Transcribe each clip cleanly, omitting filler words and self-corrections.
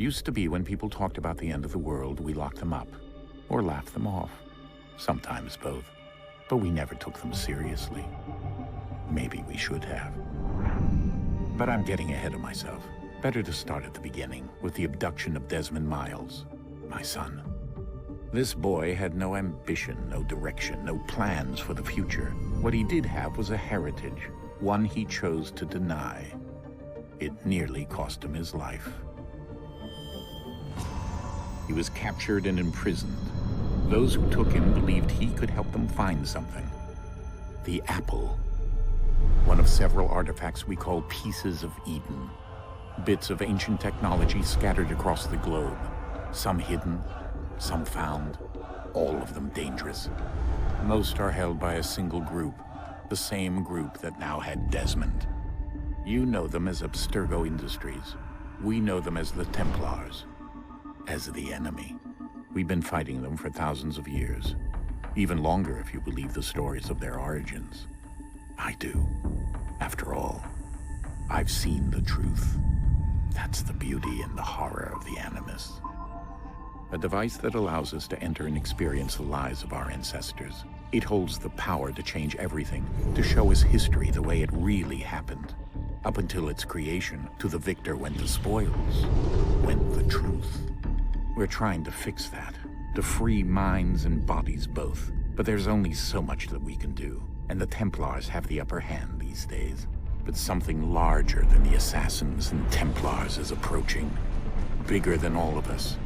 Used to be when people talked about the end of the world, we locked them up, or laughed them off. Sometimes both. But we never took them seriously. Maybe we should have. But I'm getting ahead of myself. Better to start at the beginning, with the abduction of Desmond Miles, my son. This boy had no ambition, no direction, no plans for the future. What he did have was a heritage, one he chose to deny. It nearly cost him his life. He was captured and imprisoned. Those who took him believed he could help them find something. The apple. One of several artifacts we call pieces of Eden. Bits of ancient technology scattered across the globe. Some hidden, some found, all of them dangerous. Most are held by a single group, the same group that now had Desmond. You know them as Abstergo Industries. We know them as the Templars, as the enemy. We've been fighting them for thousands of years, even longer if you believe the stories of their origins. I do. After all, I've seen the truth. That's the beauty and the horror of the Animus. A device that allows us to enter and experience the lives of our ancestors. It holds the power to change everything, to show us history the way it really happened. Up until its creation, to the victor went the spoils, went the truth. We're trying to fix that, to free minds and bodies both. But there's only so much that we can do, and the Templars have the upper hand these days. But something larger than the Assassins and Templars is approaching, bigger than all of us.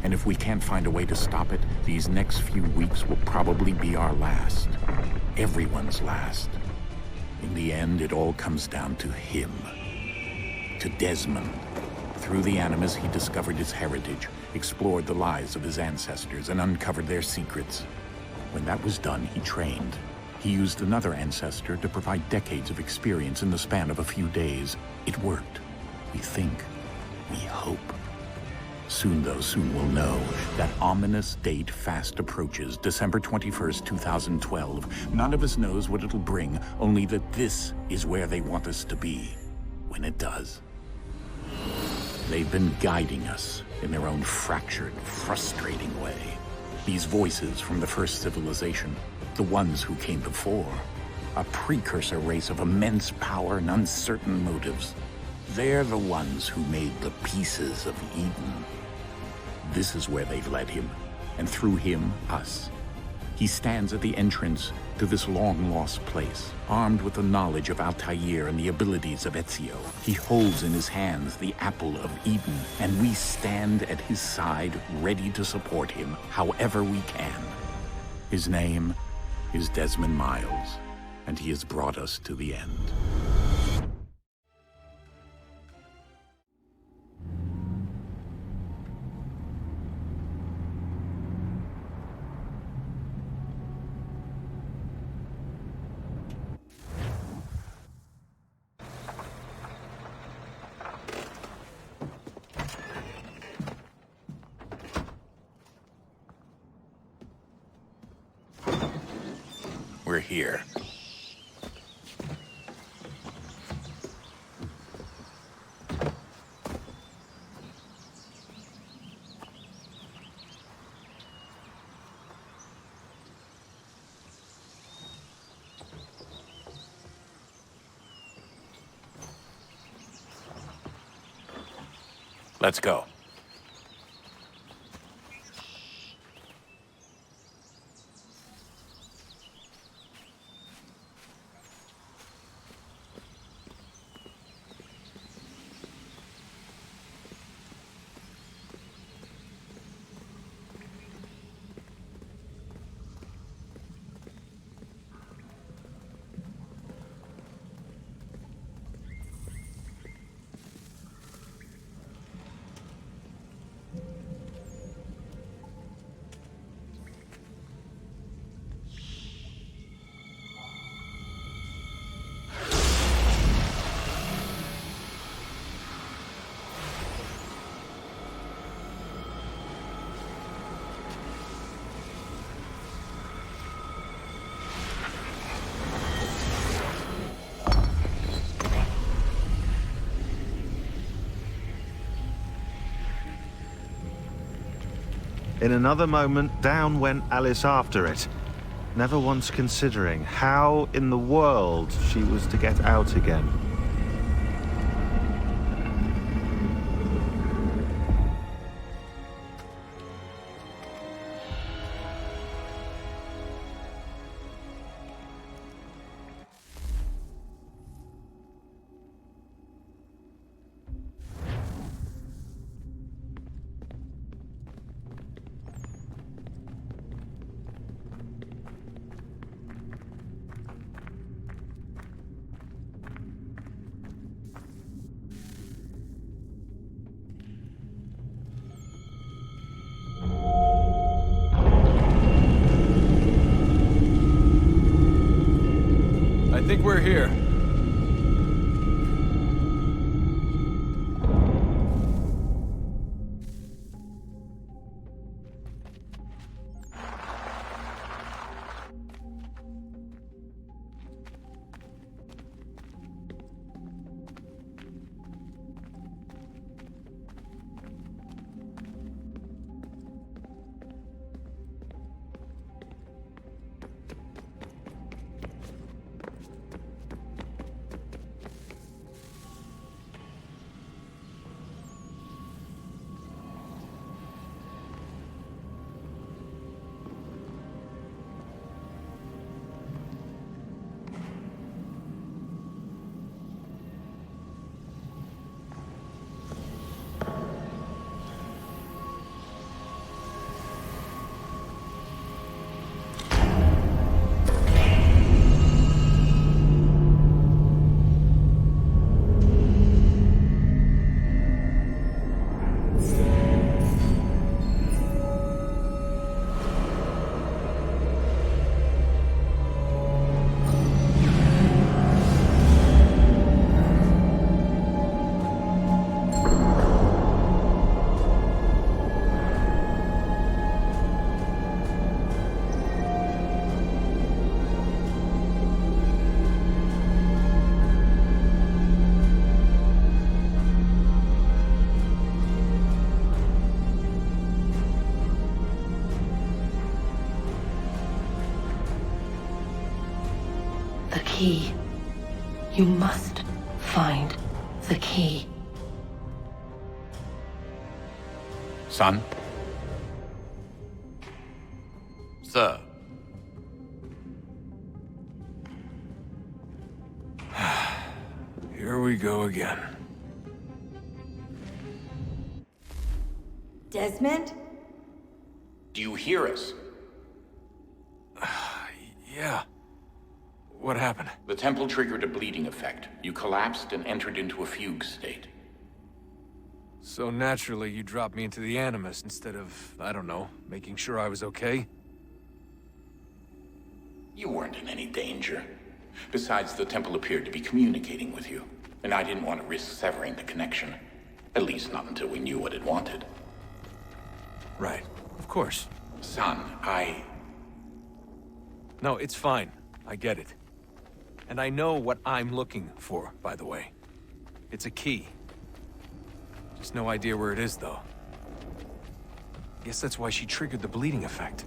And if we can't find a way to stop it, these next few weeks will probably be our last. Everyone's last. In the end, it all comes down to him. To Desmond. Through the Animus, he discovered his heritage, explored the lives of his ancestors, and uncovered their secrets. When that was done, he trained. He used another ancestor to provide decades of experience in the span of a few days. It worked. We think. We hope. Soon, though, soon we'll know. That ominous date fast approaches, December 21st, 2012. None of us knows what it'll bring, only that this is where they want us to be, when it does. They've been guiding us in their own fractured, frustrating way. These voices from the first civilization, the ones who came before, a precursor race of immense power and uncertain motives. They're the ones who made the pieces of Eden. This is where they've led him, and through him, us. He stands at the entrance to this long-lost place, armed with the knowledge of Altair and the abilities of ACIII. He holds in his hands the apple of Eden, and we stand at his side, ready to support him however we can. His name is Desmond Miles, and he has brought us to the end. We're here. Let's go. In another moment, down went Alice after it, never once considering how in the world she was to get out again. I think we're here. The key. You must find the key. Son? Sir. Here we go again. Desmond? Do you hear us? Yeah. What happened? The temple triggered a bleeding effect. You collapsed and entered into a fugue state. So naturally, you dropped me into the Animus instead of, I don't know, making sure I was okay? You weren't in any danger. Besides, the temple appeared to be communicating with you, and I didn't want to risk severing the connection. At least not until we knew what it wanted. Right. Of course. Son, No, it's fine. I get it. And I know what I'm looking for, by the way. It's a key. Just no idea where it is, though. Guess that's why she triggered the bleeding effect.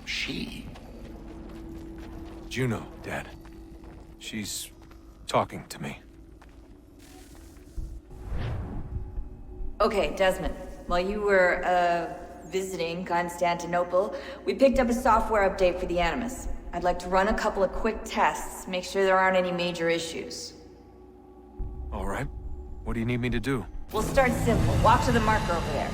She? Juno, Dad. She's talking to me. Okay, Desmond. While you were, visiting Constantinople, we picked up a software update for the Animus. I'd like to run a couple of quick tests, make sure there aren't any major issues. All right. What do you need me to do? We'll start simple. Walk to the marker over there.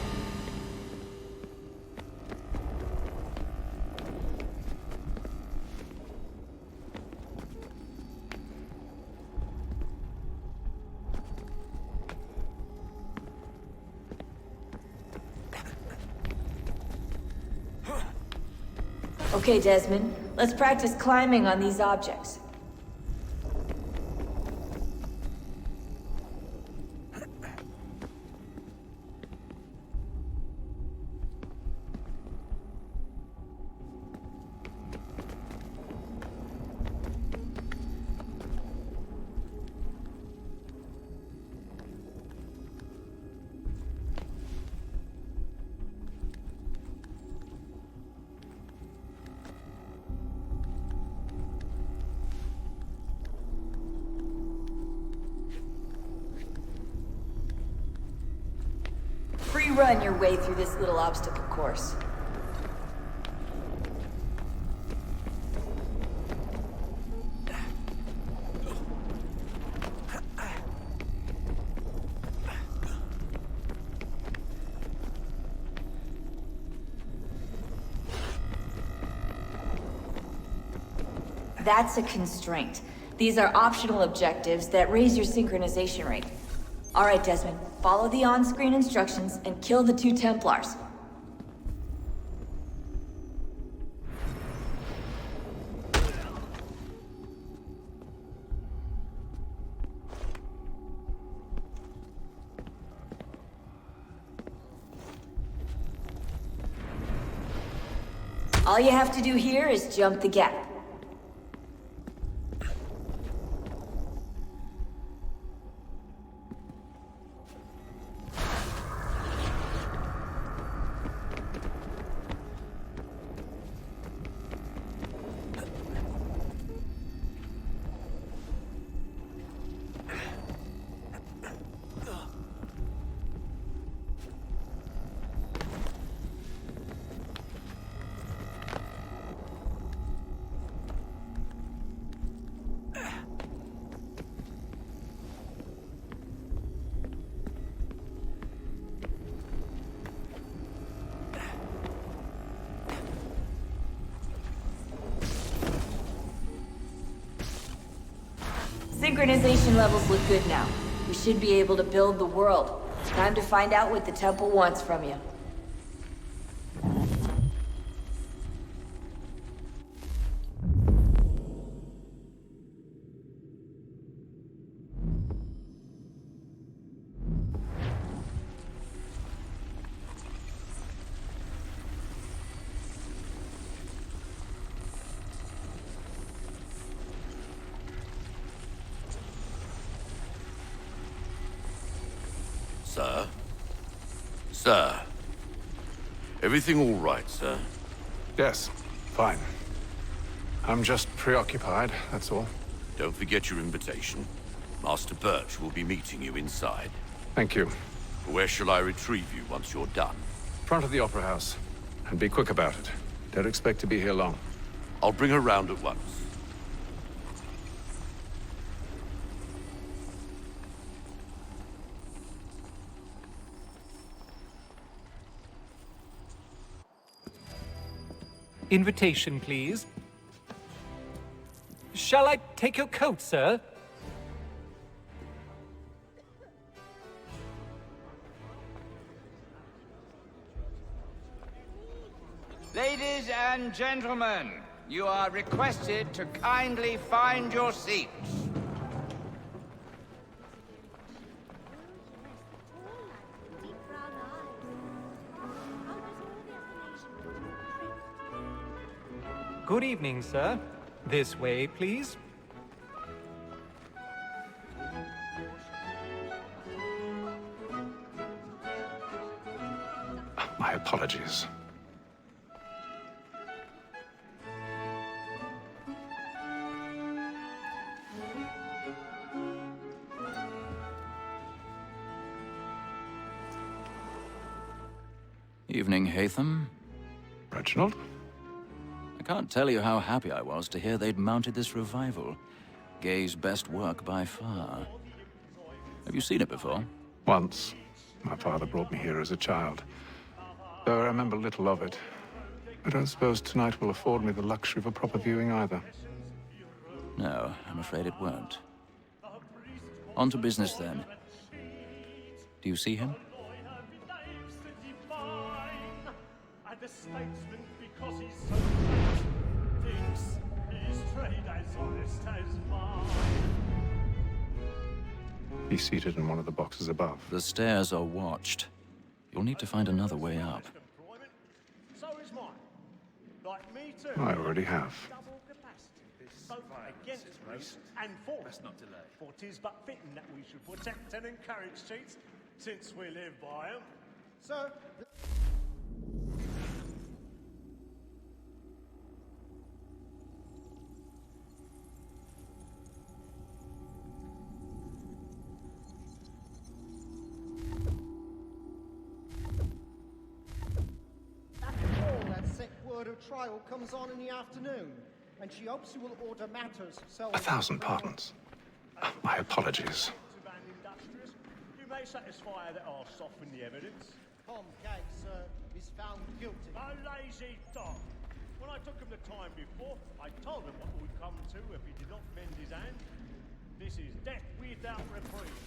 Okay, Desmond. Let's practice climbing on these objects. free run your way through this little obstacle course. That's a constraint. These are optional objectives that raise your synchronization rate. Alright, Desmond, follow the on-screen instructions and kill the 2 Templars. All you have to do here is jump the gap. Synchronization levels look good now. We should be able to build the world. Time to find out what the temple wants from you. Sir? Sir? Everything all right, sir? Yes, fine. I'm just preoccupied, that's all. Don't forget your invitation. Master Birch will be meeting you inside. Thank you. Where shall I retrieve you once you're done? Front of the Opera House. And be quick about it. Don't expect to be here long. I'll bring her round at once. Invitation, please. Shall I take your coat, sir? Ladies and gentlemen, you are requested to kindly find your seats. Good evening, sir. This way, please. My apologies. Evening, Hatham. Reginald? I can't tell you how happy I was to hear they'd mounted this revival. Gay's best work by far. Have you seen it before? Once. My father brought me here as a child. Though I remember little of it. I don't suppose tonight will afford me the luxury of a proper viewing either. No, I'm afraid it won't. On to business, then. Do you see him? The statesman, because he's so great, thinks his trade as honest as mine. He's seated in one of the boxes above. The stairs are watched. You'll need to find another way up. So is mine. Like me too. I already have. Double capacity. Both against race and for. Let's not delay. For 'tis but fitting that we should protect and encourage cheats, since we live by 'em. So. trial comes on in the afternoon, and she hopes you will order matters so... 1,000 pardons. My apologies. You may satisfy that I'll soften the evidence. Tom Gay, sir, is found guilty. A lazy dog. When I took him the time before, I told him what would come to if he did not mend his hand. This is death without reprieve.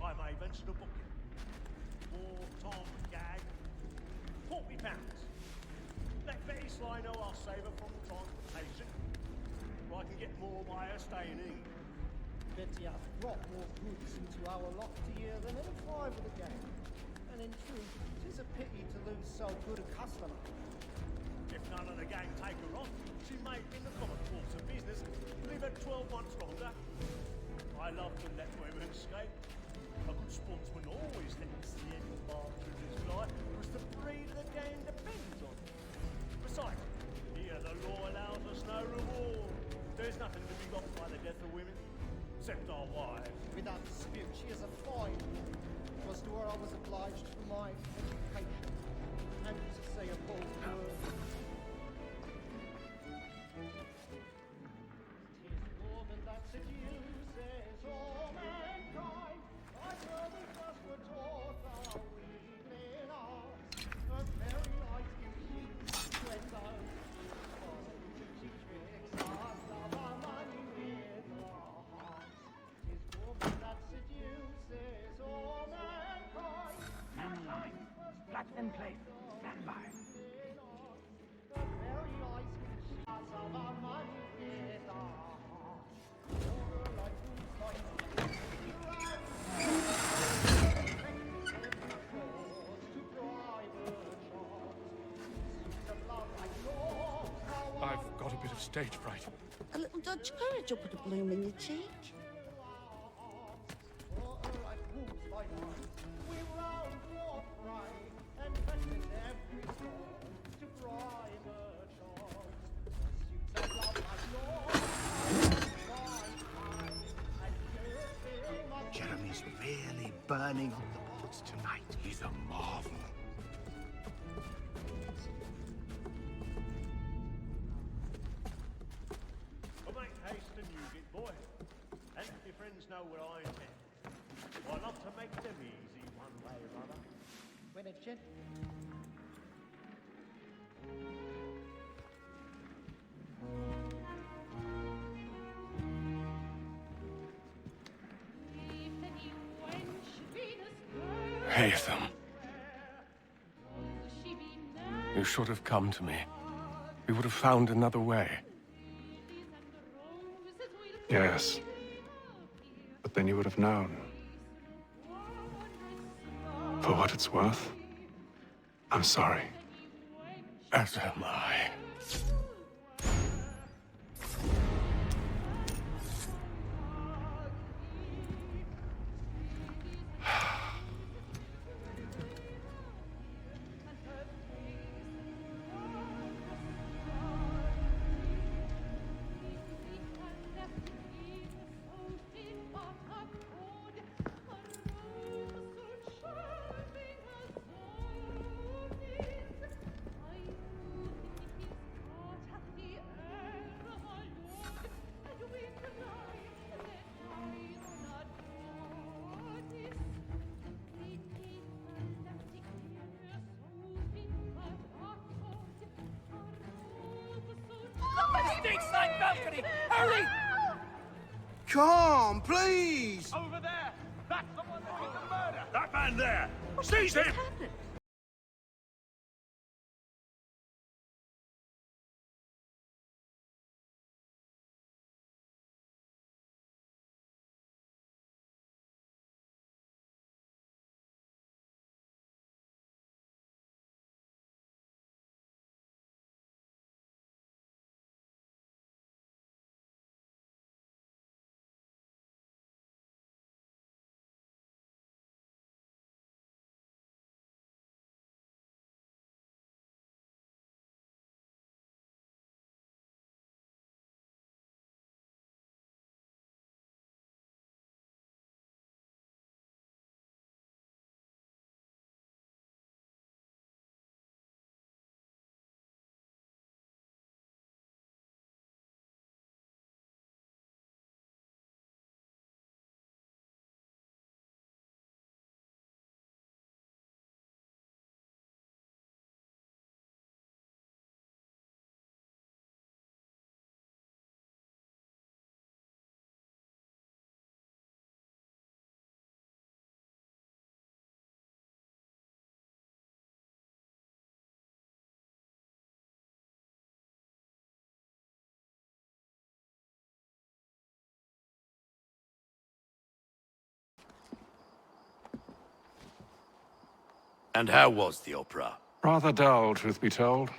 I may mention a booking. For Tom Gag, £40. Let Betty Sly know I'll save her from transportation. Or I can get more by her staying in. Betty hath brought more goods into our lofty year than any five of the gang. And in truth, 'tis a pity to lose so good a customer. If none of the gang take her on, she may, in the common course of business, live her 12 months longer. I love to let women escape. A good sportsman always lets the end partridges fly, because the breed of the game depends on it. Besides, here the law allows us no reward. There's nothing to be got by the death of women, except our wives. Without dispute, she is a fine woman. It was to her I was obliged for my education, and to say a bold word. 'Tis woman that seduces all mankind. My brothers thus were taught our evening hours. Her very eyes give heat to its own. She tricks us of our money with our hearts. 'Tis woman that seduces all mankind. Stand line. Flaps in place. Stand by. Her very eyes give heat of our money with our hearts. Over like I've got a bit of stage fright. A little Dutch courage will put a bloom in your cheek. Jeremy's really burning on the boards tonight. He's a marvel. Well, make haste and use it, boy. And your friends know what I intend. I love to make them easy one way or other. when a gent... Haytham. You should have come to me. We would have found another way. Yes. But then you would have known. For what it's worth, I'm sorry. As am I. Stateside balcony! Hurry! Come, please! Over there! That's the one that did the murder! That man there! Seize him! And how was the opera? Rather dull, truth be told.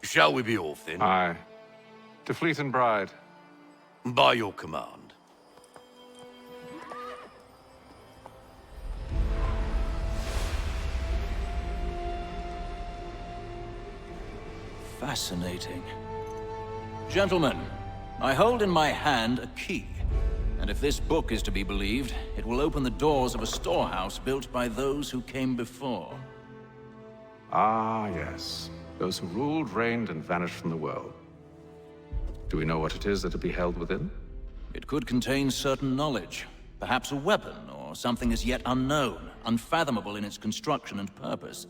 Shall we be off then? Aye. To Fleet and Bride. By your command. Fascinating. Gentlemen, I hold in my hand a key. And if this book is to be believed, it will open the doors of a storehouse built by those who came before. Ah, yes. Those who ruled, reigned, and vanished from the world. Do we know what it is that will be held within? It could contain certain knowledge. Perhaps a weapon, or something as yet unknown, unfathomable in its construction and purpose.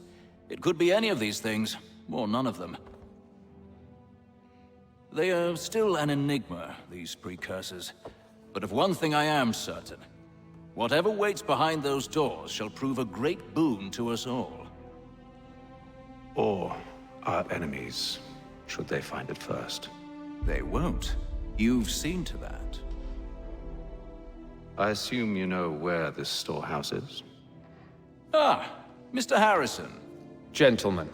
It could be any of these things, or none of them. They are still an enigma, these precursors. But of one thing I am certain. Whatever waits behind those doors shall prove a great boon to us all. Or our enemies, should they find it first. They won't. You've seen to that. I assume you know where this storehouse is? Ah, Mr. Harrison. Gentlemen.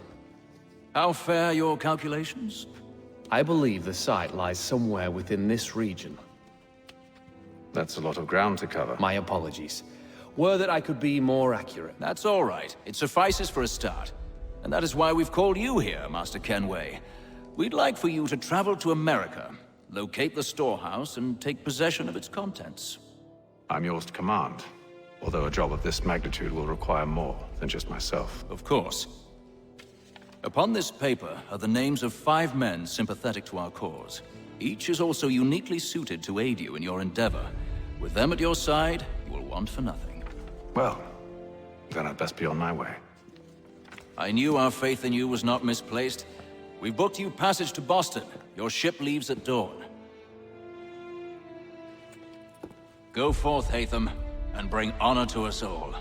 How fare your calculations? I believe the site lies somewhere within this region. That's a lot of ground to cover. My apologies. Were that I could be more accurate. That's all right. It suffices for a start. And that is why we've called you here, Master Kenway. We'd like for you to travel to America, locate the storehouse, and take possession of its contents. I'm yours to command, although a job of this magnitude will require more than just myself. Of course. Upon this paper are the names of 5 men sympathetic to our cause. Each is also uniquely suited to aid you in your endeavor. With them at your side, you will want for nothing. Well, then I'd best be on my way. I knew our faith in you was not misplaced. We've booked you passage to Boston. Your ship leaves at dawn. Go forth, Hatham, and bring honor to us all.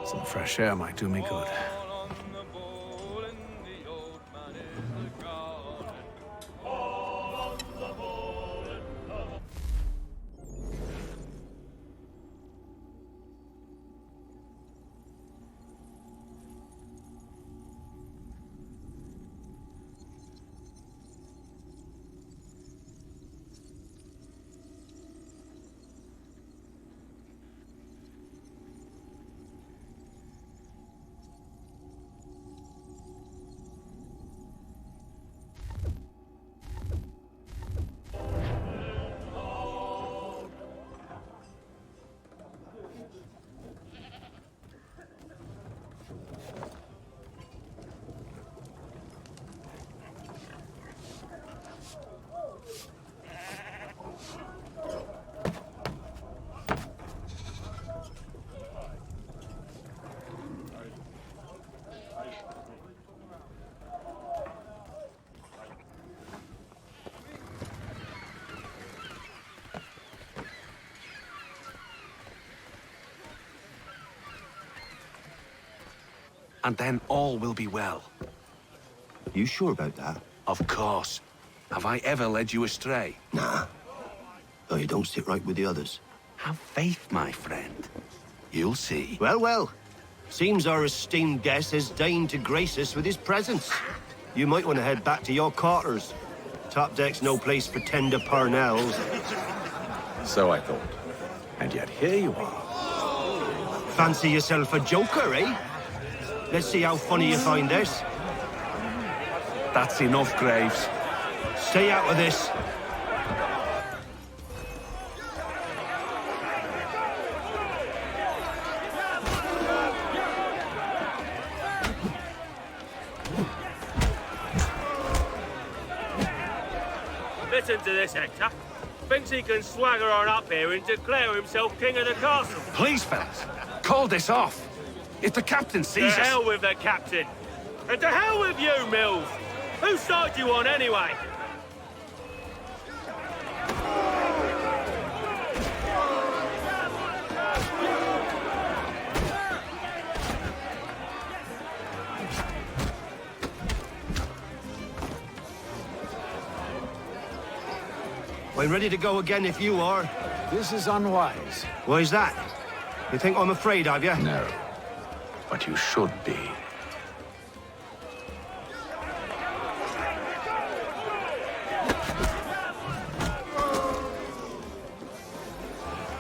Some fresh air might do me good. And then all will be well. You sure about that? Of course. Have I ever led you astray? Nah. Though you don't sit right with the others. Have faith, my friend. You'll see. Well, well. Seems our esteemed guest has deigned to grace us with his presence. You might want to head back to your quarters. Top deck's no place for tender parnells. So I thought. And yet here you are. Fancy yourself a joker, eh? Let's see how funny you find this. That's enough, Graves. Stay out of this. Listen to this, Hector. Thinks he can swagger on up here and declare himself king of the castle. Please, fellas, call this off. If the captain sees us... To hell with the captain. And to hell with you, Mills. Whose side you on, anyway? I'm ready to go again if you are. This is unwise. Why's that? You think I'm afraid of you? No. But you should be.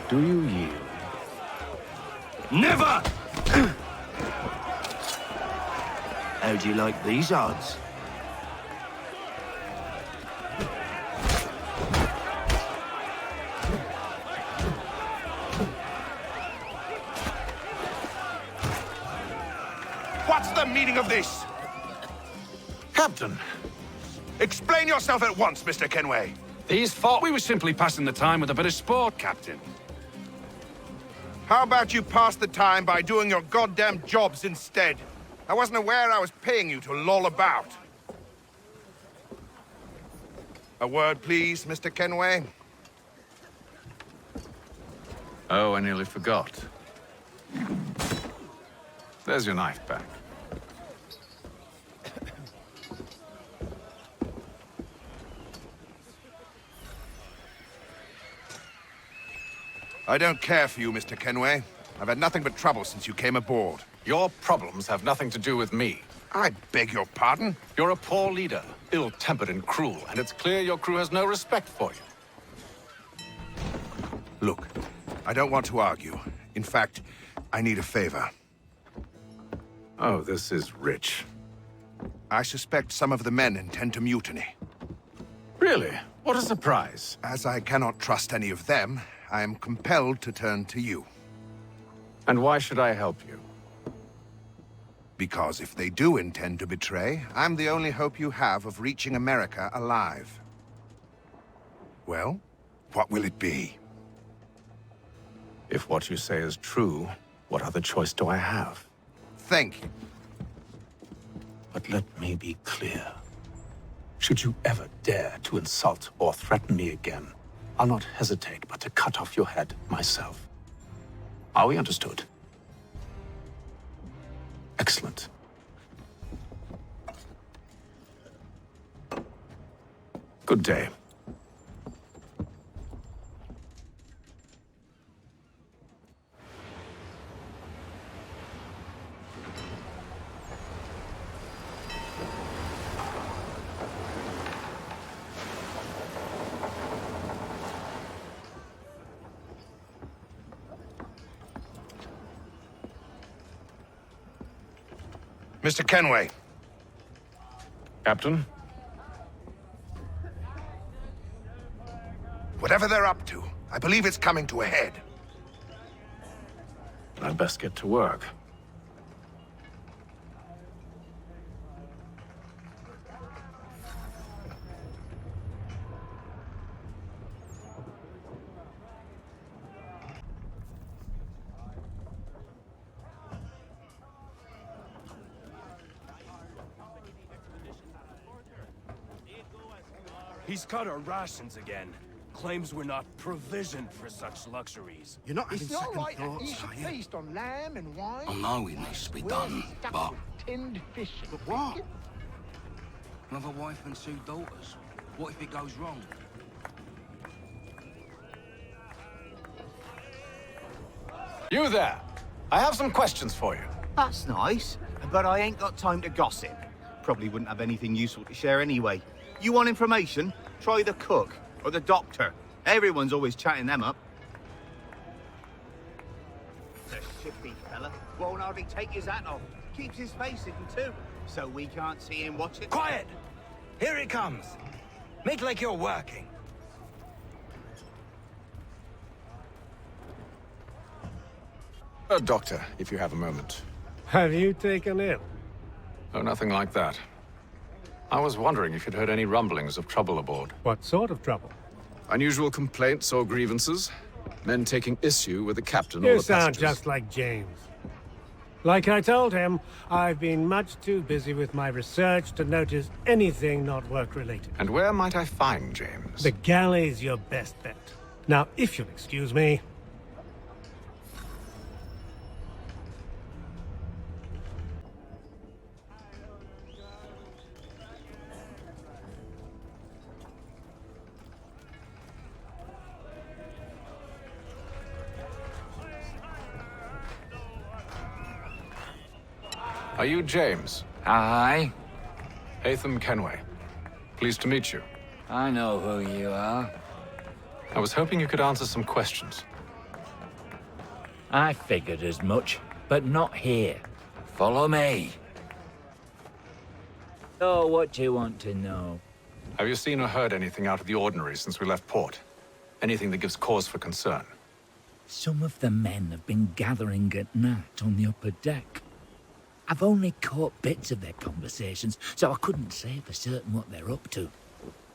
Do you yield? Never! How'd you like these odds? What's the meaning of this? Captain! Explain yourself at once, Mr. Kenway. These thought we were simply passing the time with a bit of sport, Captain. How about you pass the time by doing your goddamn jobs instead? I wasn't aware I was paying you to loll about. A word, please, Mr. Kenway. Oh, I nearly forgot. There's your knife back. I don't care for you, Mr. Kenway. I've had nothing but trouble since you came aboard. Your problems have nothing to do with me. I beg your pardon? You're a poor leader, ill-tempered and cruel, and it's clear your crew has no respect for you. Look, I don't want to argue. In fact, I need a favor. Oh, this is rich. I suspect some of the men intend to mutiny. Really? What a surprise. As I cannot trust any of them, I am compelled to turn to you. And why should I help you? Because if they do intend to betray, I'm the only hope you have of reaching America alive. Well, what will it be? If what you say is true, what other choice do I have? Thank you. But let me be clear. Should you ever dare to insult or threaten me again, I'll not hesitate but to cut off your head myself. Are we understood? Excellent. Good day. Mr. Kenway. Captain? Whatever they're up to, I believe it's coming to a head. I'd best get to work. He's cut our rations again. Claims we're not provisioned for such luxuries. You're not It's not right that you should feast on lamb and wine. I know it needs to be done, but... Tinned fish. But what? Another wife and 2 daughters. What if it goes wrong? You there! I have some questions for you. That's nice, but I ain't got time to gossip. Probably wouldn't have anything useful to share anyway. You want information? Try the cook or the doctor. Everyone's always chatting them up. The shifty fella won't hardly take his hat off. Keeps his face hidden too, so we can't see him watching. Quiet! Here it comes. Make like you're working. Doctor, if you have a moment. Have you taken ill? Oh, nothing like that. I was wondering if you'd heard any rumblings of trouble aboard. What sort of trouble? Unusual complaints or grievances? Men taking issue with the captain or You the sound passengers? just like James. Like I told him, I've been much too busy with my research to notice anything not work-related. And where might I find James? The galley's your best bet. Now, if you'll excuse me... Are you James? Aye. ACIII Kenway. Pleased to meet you. I know who you are. I was hoping you could answer some questions. I figured as much, but not here. Follow me. So, what do you want to know? Have you seen or heard anything out of the ordinary since we left port? Anything that gives cause for concern? Some of the men have been gathering at night on the upper deck. I've only caught bits of their conversations, so I couldn't say for certain what they're up to.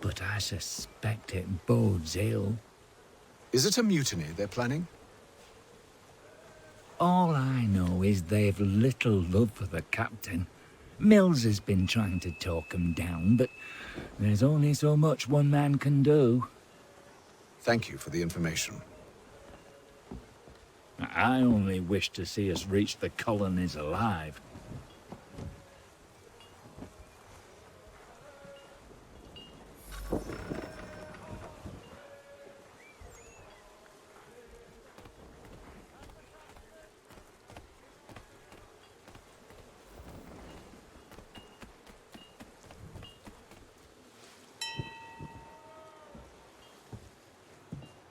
But I suspect it bodes ill. Is it a mutiny they're planning? All I know is they've little love for the captain. Mills has been trying to talk 'em down, but there's only so much one man can do. Thank you for the information. I only wish to see us reach the colonies alive.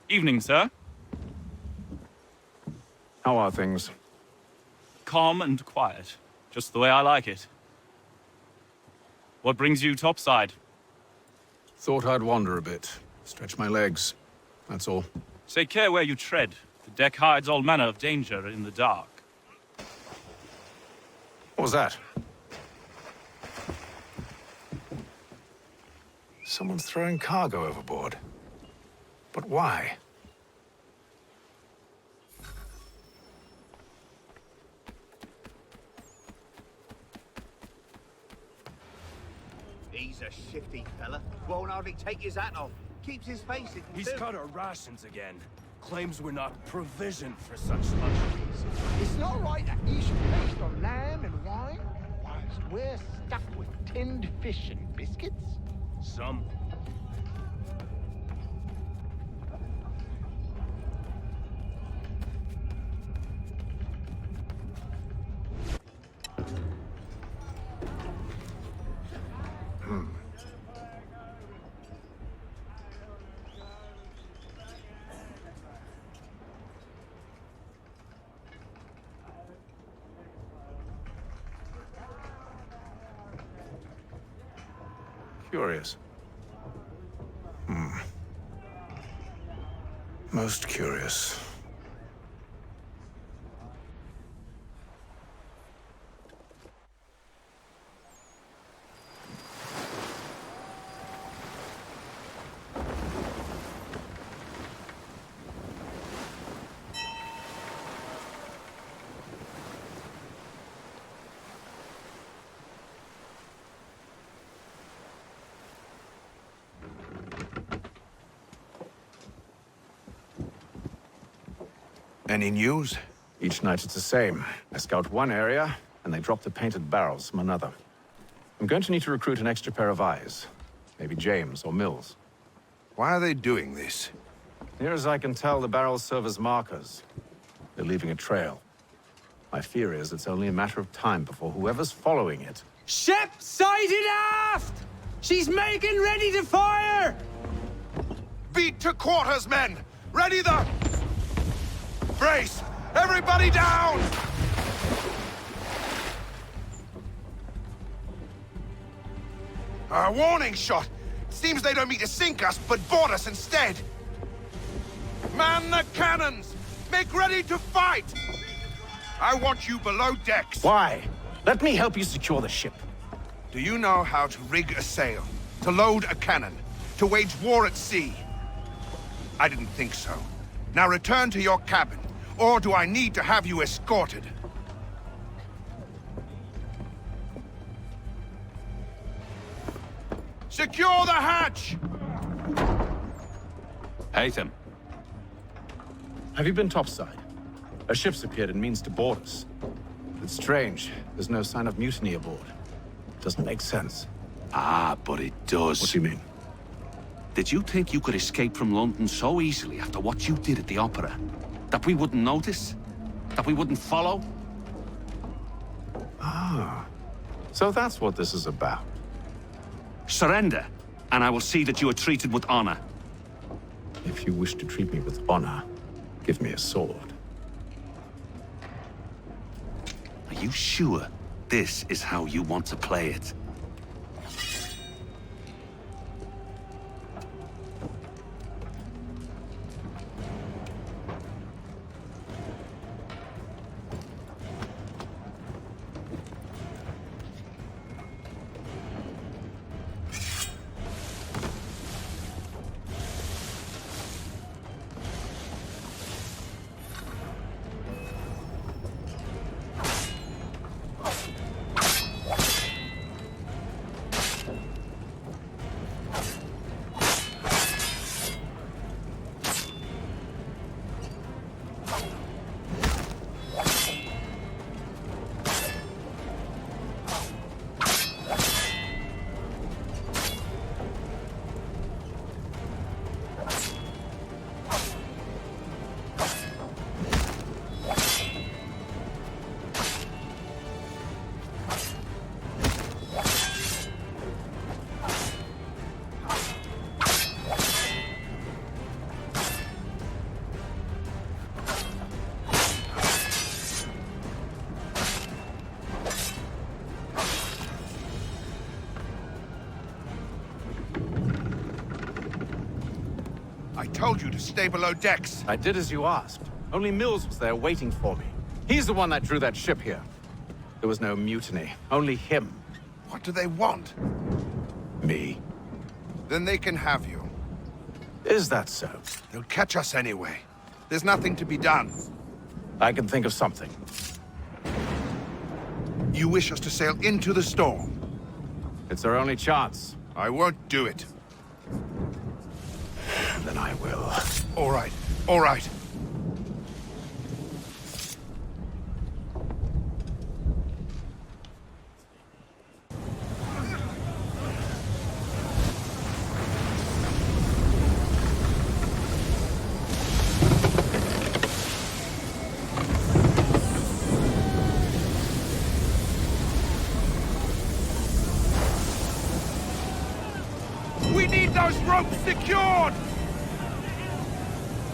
Evening, sir. How are things? Calm and quiet. Just the way I like it. What brings you topside? Thought I'd wander a bit. Stretch my legs. That's all. Take care where you tread. The deck hides all manner of danger in the dark. What was that? Someone's throwing cargo overboard. But why? He's a shifty fella. Won't hardly take his hat off. Keeps his face hidden He's too. cut our rations again. Claims we're not provisioned for such luxuries. It's not right that he should feast on lamb and wine, whilst we're stuck with tinned fish and biscuits. Some. Curious. Most curious. Any news? Each night it's the same. I scout one area, and they drop the painted barrels from another. I'm going to need to recruit an extra pair of eyes. Maybe James or Mills. Why are they doing this? Near as I can tell, the barrels serve as markers. They're leaving a trail. My fear is it's only a matter of time before whoever's following it... Ship sighted aft! She's making ready to fire! Beat to quarters, men! Ready the... Brace! Everybody down! A warning shot! Seems they don't mean to sink us, but board us instead! Man the cannons! Make ready to fight! I want you below decks. Why? Let me help you secure the ship. Do you know how to rig a sail? To load a cannon? To wage war at sea? I didn't think so. Now return to your cabin, or do I need to have you escorted? Secure the hatch! ACIII. Have you been topside? A ship's appeared and means to board us. It's strange. There's no sign of mutiny aboard. Doesn't make sense. Ah, but it does. What do you mean? Did you think you could escape from London so easily after what you did at the Opera? That we wouldn't notice? That we wouldn't follow? Ah. So that's what this is about. Surrender, and I will see that you are treated with honor. If you wish to treat me with honor, give me a sword. Are you sure this is how you want to play it? I told you to stay below decks. I did as you asked. Only Mills was there waiting for me. He's the one that drew that ship here. There was no mutiny, only him. What do they want? Me. Then they can have you. Is that so? They'll catch us anyway. There's nothing to be done. I can think of something. You wish us to sail into the storm? It's our only chance. I won't do it. Then I will. All right, all right. We need those ropes secured!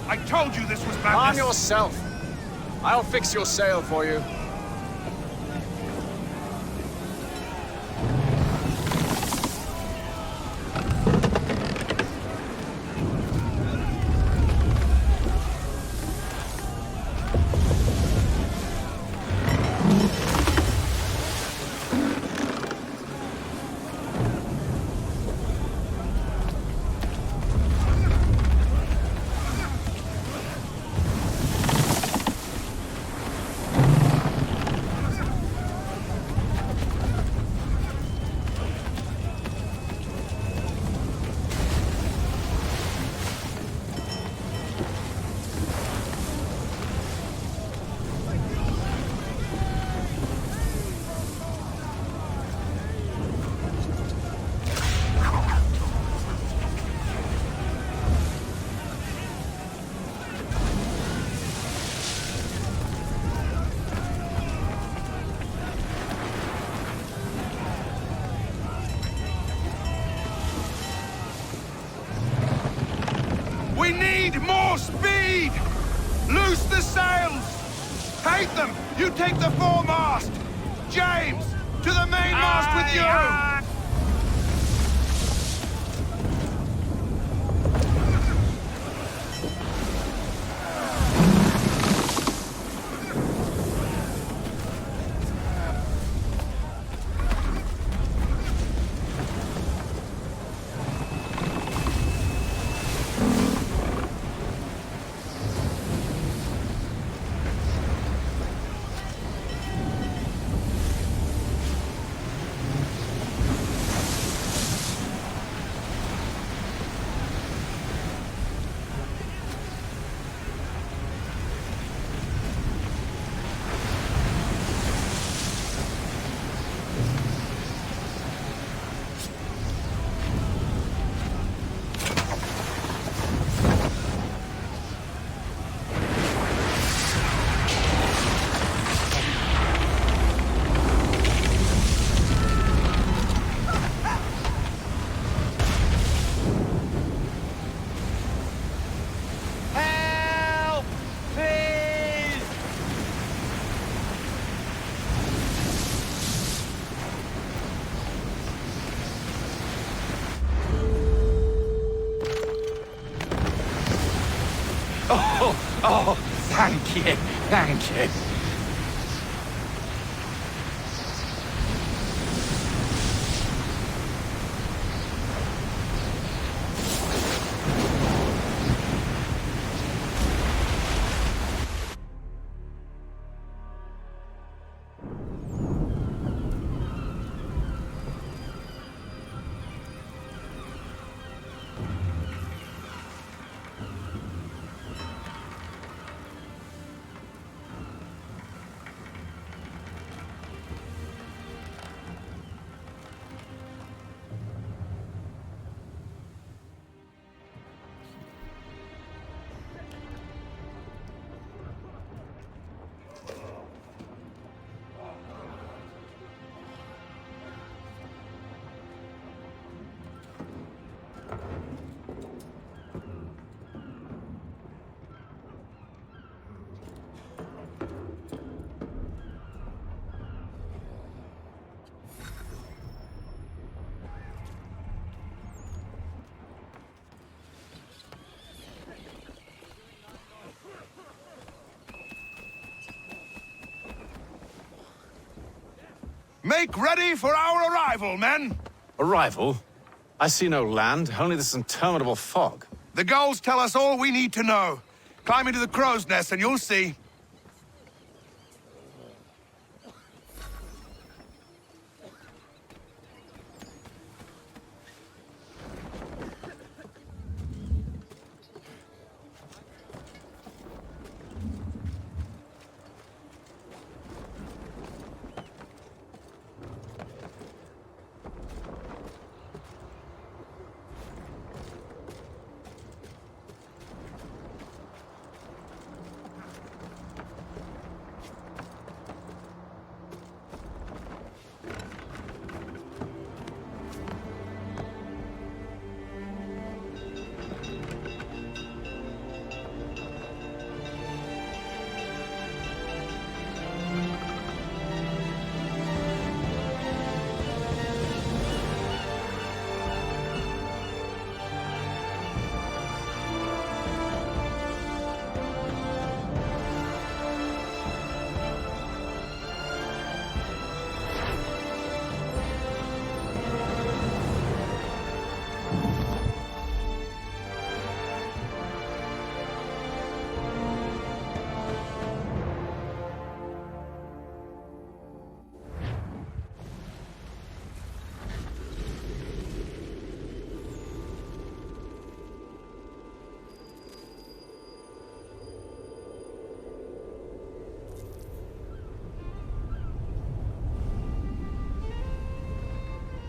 I told you this was madness! Calm yourself. I'll fix your sail for you. need more speed! Loose the sails! Hate them! You take the foremast! James, to the mainmast with you! Oh, thank you, thank you. Make ready for our arrival, men! Arrival? I see no land, only this interminable fog. The gulls tell us all we need to know. Climb into the crow's nest and you'll see.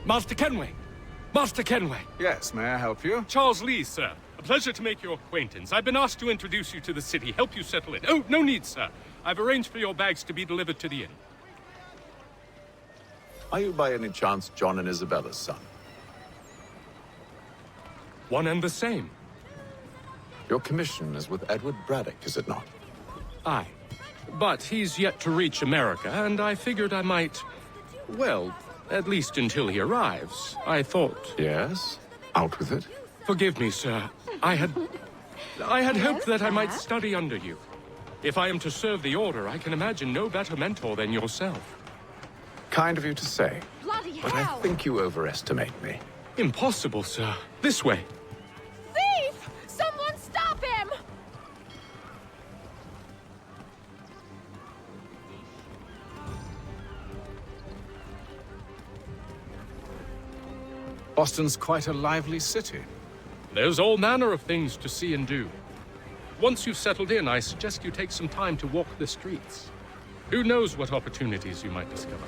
Master Kenway! Master Kenway! Yes, may I help you? Charles Lee, sir. A pleasure to make your acquaintance. I've been asked to introduce you to the city, help you settle in. Oh, no need, sir. I've arranged for your bags to be delivered to the inn. Are you by any chance John and Isabella's son? One and the same. Your commission is with Edward Braddock, is it not? Aye. But he's yet to reach America, and I figured I might... Well, at least until he arrives, I thought... Yes? Out with it. Forgive me, sir. I had hoped that I might study under you. If I am to serve the Order, I can imagine no better mentor than yourself. Kind of you to say. Bloody But hell! I think you overestimate me. Impossible, sir. This way. Thief! Someone stop him! Boston's quite a lively city. There's all manner of things to see and do. Once you've settled in, I suggest you take some time to walk the streets. Who knows what opportunities you might discover.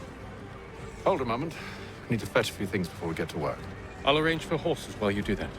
Hold a moment. I need to fetch a few things before we get to work. I'll arrange for horses while you do that.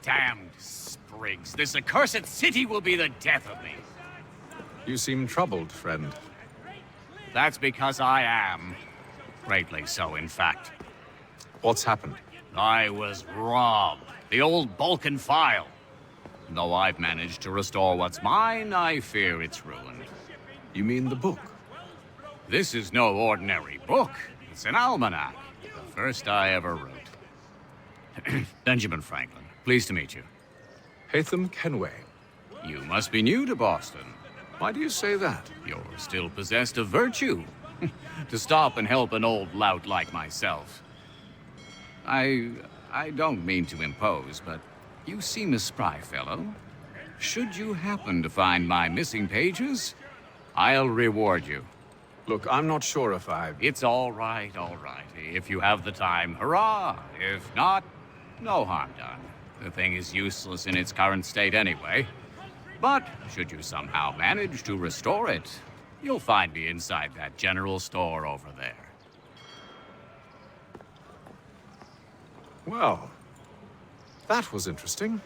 Damned sprigs. This accursed city will be the death of me. You seem troubled, friend. That's because I am. Greatly so, in fact. What's happened? I was robbed. The old Balkan file. Though I've managed to restore what's mine, I fear it's ruined. You mean the book? This is no ordinary book. It's an almanac. The first I ever wrote. Benjamin Franklin. Pleased to meet you. Haytham Kenway. You must be new to Boston. Why do you say that? You're still possessed of virtue. To stop and help an old lout like myself. I don't mean to impose, but you seem a spry fellow. Should you happen to find my missing pages, I'll reward you. Look, I'm not sure if I... It's all right, all right. If you have the time, hurrah! If not, no harm done. The thing is useless in its current state anyway. But should you somehow manage to restore it, you'll find me inside that general store over there. Well, that was interesting.